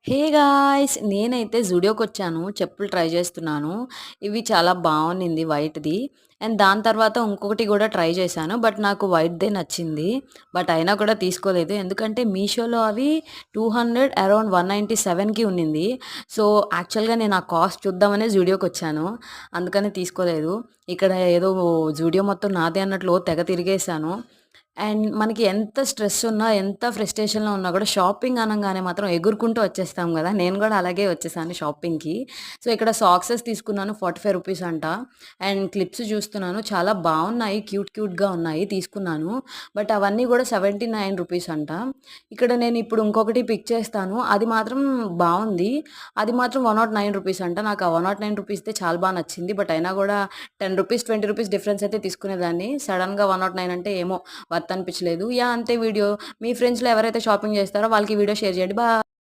Hey guys! నేనైతే జూడియోకొచ్చాను. చెప్పులు try చేస్తున్నాను. ఇవి చాలా బావున్నింది వైట్‌ది. అండ్ దాని తర్వాత ఇంకొకటి గూడా ట్రై చేశాను. బట్ నాకు వైట్‌దే నచ్చింది. బట్ అయినా కూడా తీసుకోలేదు. ఎందుకంటే మీషోలో అవి 200 అరౌండ్ 197కి ఉన్నింది. సో, యాక్చువల్‌గా నేను ఆ కాస్ట్ చూద్దామనే జూడియోకొచ్చాను. అందుకని తీసుకోలేదు. ఇక్కడ ఏదో జూడియో మొత్తం నాదే అన్నట్లు తెగ తిరిగేశాను. అండ్ మనకి ఎంత స్ట్రెస్ ఉన్నా, ఎంత ఫ్రస్ట్రేషన్‌లో ఉన్నా కూడా షాపింగ్ అనంగానే మాత్రం ఎగురుకుంటూ వచ్చేస్తాం గదా! నేను గూడా అలాగే వచ్చేసాను షాపింగ్‌కి. సో, ఇక్కడ సాక్సెస్ తీసుకున్నాను. రూ. 45 అంట. అండ్ క్లిప్స్ చూస్తున్నాను. చాలా బావున్నాయి. క్యూట్‌గా ఉన్నాయి. తీసుకున్నాను. బట్ అవన్నీ గూడా రూ. 79 అంట. ఇక్కడ నేను ఇప్పుడు ఇంకొకటి పిక్ చేస్తాను. అది మాత్రం బావుంది. అది మాత్రం రూ. 109 అంట. నాకు ఆ రూ. 109దే చాలా నచ్చింది. బట్ అయినా గూడా రూ. 10, రూ. 20 డిఫరెన్స్ అయితే తీసుకునేదాన్ని. సడెన్‌గా 109 అంటే ఏమో వర్త్ అనిపించలేదు. యాహ్! అంతే వీడియో. మీ ఫ్రెండ్స్‌లో ఎవరైతే షాపింగ్ చేస్తారో వాళ్ళకి ఈ వీడియో షేర్ చేయండి.